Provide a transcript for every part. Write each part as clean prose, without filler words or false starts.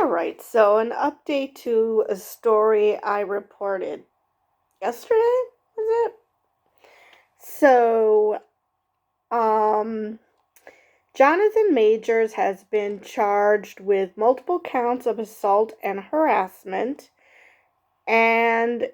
All right, so an update to a story I reported yesterday, was it? So, um, Jonathon Majors has been charged with multiple counts of assault and harassment, and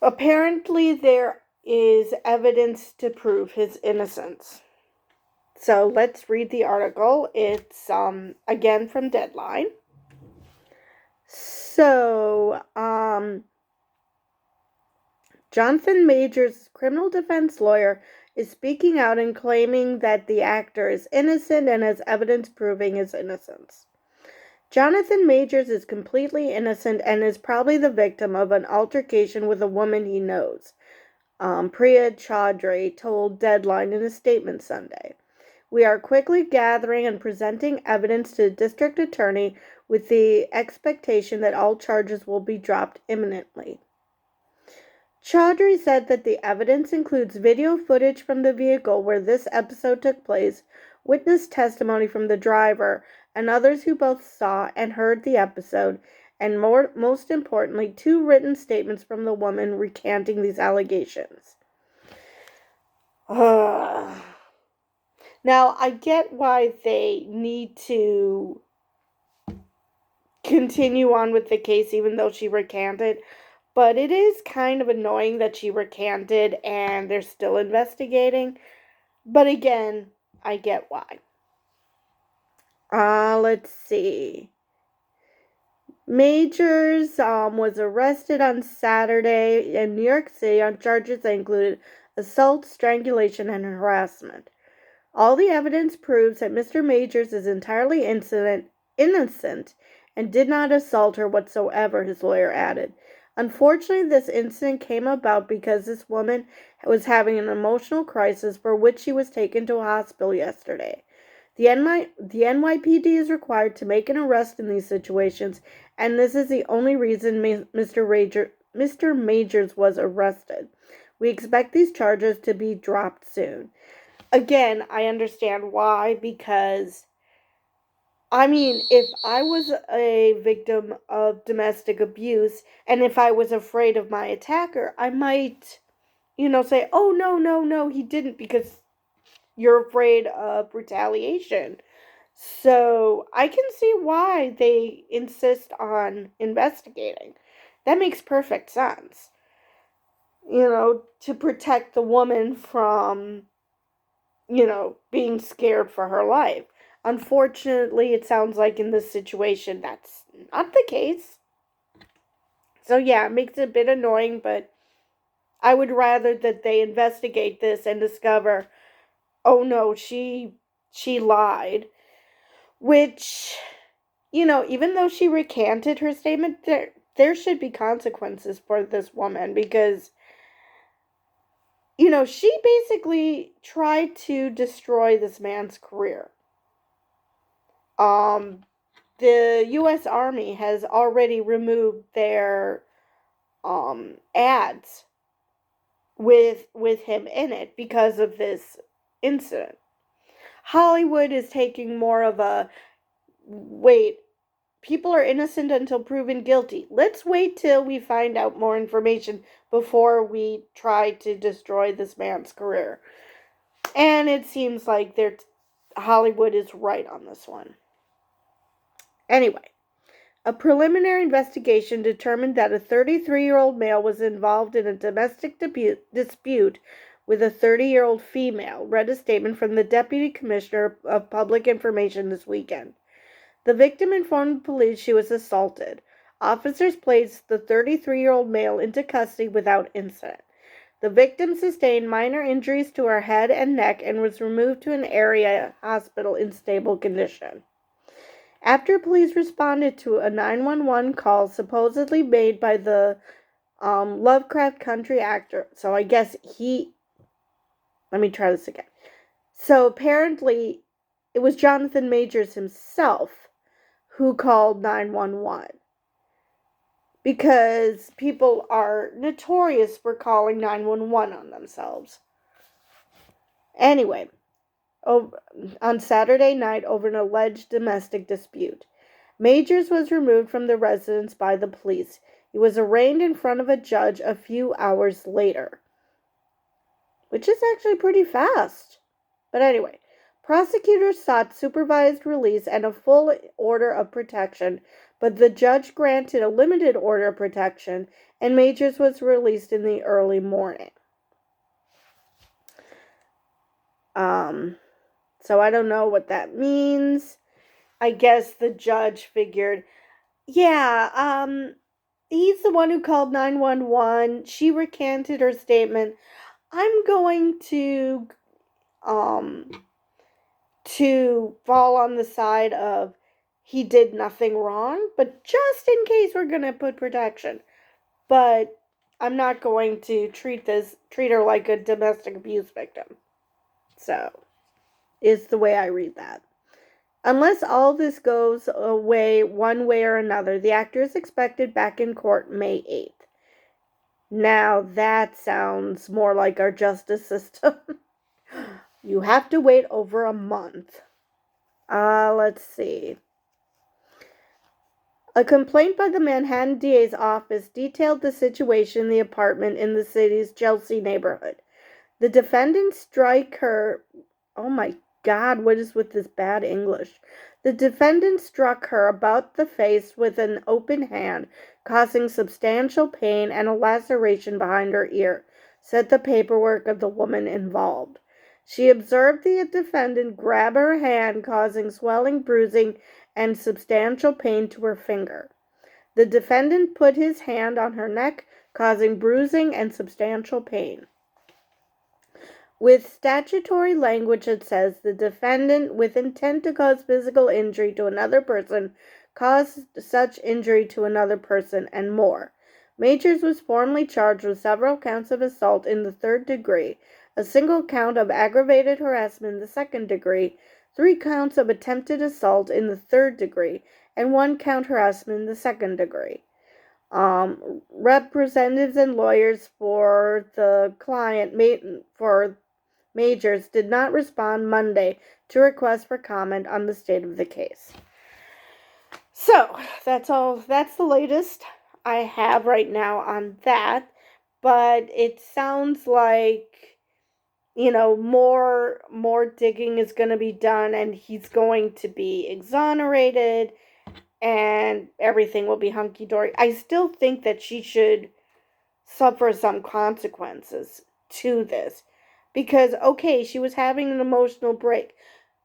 apparently there is evidence to prove his innocence. So let's read the article. It's again from Deadline. So, Jonathon Majors' criminal defense lawyer is speaking out and claiming that the actor is innocent and has evidence proving his innocence. Jonathon Majors is completely innocent and is probably the victim of an altercation with a woman he knows, Priya Chaudhry told Deadline in a statement Sunday. We are quickly gathering and presenting evidence to the district attorney with the expectation that all charges will be dropped imminently. Chaudhry said that the evidence includes video footage from the vehicle where this episode took place, witness testimony from the driver, and others who both saw and heard the episode, and most importantly, 2 written statements from the woman recanting these allegations. Now, I get why they need to continue on with the case even though she recanted, but it is kind of annoying that she recanted and they're still investigating. But again, I get why. Let's see. Majors was arrested on Saturday in New York City on charges that included assault, strangulation, and harassment. All the evidence proves that Mr. Majors is entirely innocent and did not assault her whatsoever, his lawyer added. Unfortunately, this incident came about because this woman was having an emotional crisis for which she was taken to a hospital yesterday. The NYPD is required to make an arrest in these situations, and this is the only reason Mr. Majors was arrested. We expect these charges to be dropped soon. Again, I understand why, because, if I was a victim of domestic abuse, and if I was afraid of my attacker, I might, say, oh, no, he didn't, because you're afraid of retaliation. So, I can see why they insist on investigating. That makes perfect sense. To protect the woman from being scared for her life. Unfortunately, it sounds like in this situation that's not the case. So yeah, it makes it a bit annoying, but I would rather that they investigate this and discover, oh no, she lied. Which, even though she recanted her statement, there should be consequences for this woman because she basically tried to destroy this man's career. The U.S. Army has already removed their ads with him in it because of this incident. Hollywood is taking more of a wait. People are innocent until proven guilty. Let's wait till we find out more information before we try to destroy this man's career. And it seems like Hollywood is right on this one. Anyway, a preliminary investigation determined that a 33-year-old male was involved in a domestic dispute with a 30-year-old female, read a statement from the Deputy Commissioner of Public Information this weekend. The victim informed police she was assaulted. Officers placed the 33-year-old male into custody without incident. The victim sustained minor injuries to her head and neck and was removed to an area hospital in stable condition. After police responded to a 911 call supposedly made by the Lovecraft Country actor, so I guess let me try this again. So apparently it was Jonathon Majors himself who called 911 because people are notorious for calling 911 on themselves. Anyway, on Saturday night over an alleged domestic dispute. Majors was removed from the residence by the police. He was arraigned in front of a judge a few hours later, which is actually pretty fast. But anyway, prosecutors sought supervised release and a full order of protection, but the judge granted a limited order of protection, and Majors was released in the early morning. So I don't know what that means. I guess the judge figured, yeah, he's the one who called 911. She recanted her statement. I'm going to fall on the side of he did nothing wrong, but just in case we're going to put protection. But I'm not going to treat her like a domestic abuse victim. So, is the way I read that. Unless all this goes away one way or another, the actor is expected back in court May 8th. Now that sounds more like our justice system. You have to wait over a month. Let's see. A complaint by the Manhattan DA's office detailed the situation in the apartment in the city's Chelsea neighborhood. The defendant struck her. Oh my God, what is with this bad English? The defendant struck her about the face with an open hand, causing substantial pain and a laceration behind her ear, said the paperwork of the woman involved. She observed the defendant grab her hand, causing swelling, bruising, and substantial pain to her finger. The defendant put his hand on her neck, causing bruising and substantial pain. With statutory language, it says the defendant, with intent to cause physical injury to another person, caused such injury to another person, and more. Majors was formally charged with several counts of assault in the third degree, a single count of aggravated harassment in the second degree, 3 counts of attempted assault in the third degree, and 1 count harassment in the second degree. Representatives and lawyers for the client for Majors did not respond Monday to requests for comment on the state of the case. So, that's all. That's the latest I have right now on that. But it sounds like, more digging is going to be done, and he's going to be exonerated, and everything will be hunky-dory. I still think that she should suffer some consequences to this. Because, okay, she was having an emotional break.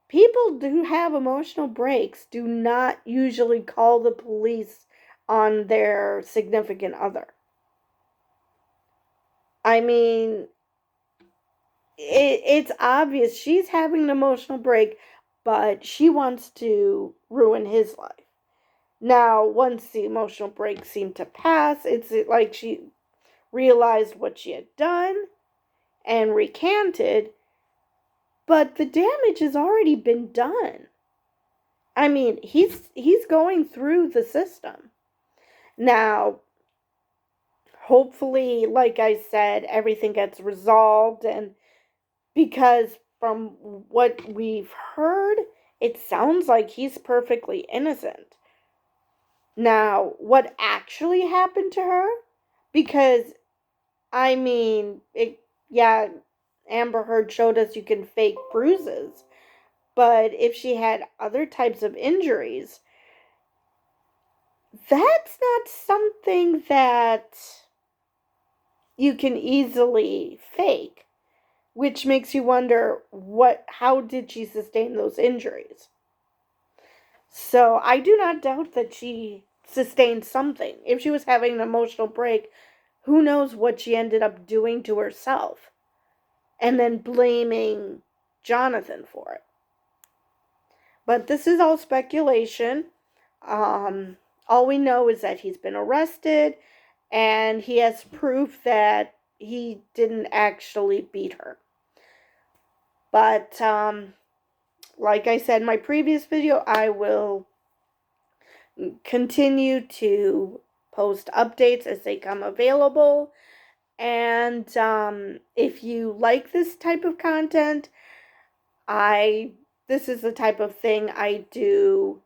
People who have emotional breaks do not usually call the police on their significant other. I mean, it's obvious she's having an emotional break, but she wants to ruin his life. Now, once the emotional break seemed to pass, it's like she realized what she had done and recanted, but the damage has already been done. I mean, he's going through the system. Now, hopefully, like I said, everything gets resolved, and because from what we've heard, it sounds like he's perfectly innocent. Now, what actually happened to her? Because, I mean, Amber Heard showed us you can fake bruises, but if she had other types of injuries, that's not something that you can easily fake, which makes you wonder how did she sustain those injuries? So I do not doubt that she sustained something. If she was having an emotional break, who knows what she ended up doing to herself, and then blaming Jonathon for it. But this is all speculation. All we know is that he's been arrested, and he has proof that he didn't actually beat her. But, like I said in my previous video, I will continue to post updates as they come available. And if you like this type of content, this is the type of thing I do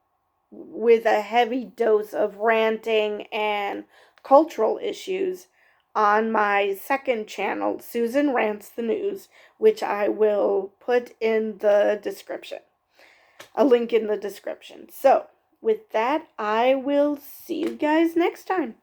with a heavy dose of ranting and cultural issues on my second channel, Susan Rants the News, which I will put in the description. A link in the description. So, with that, I will see you guys next time.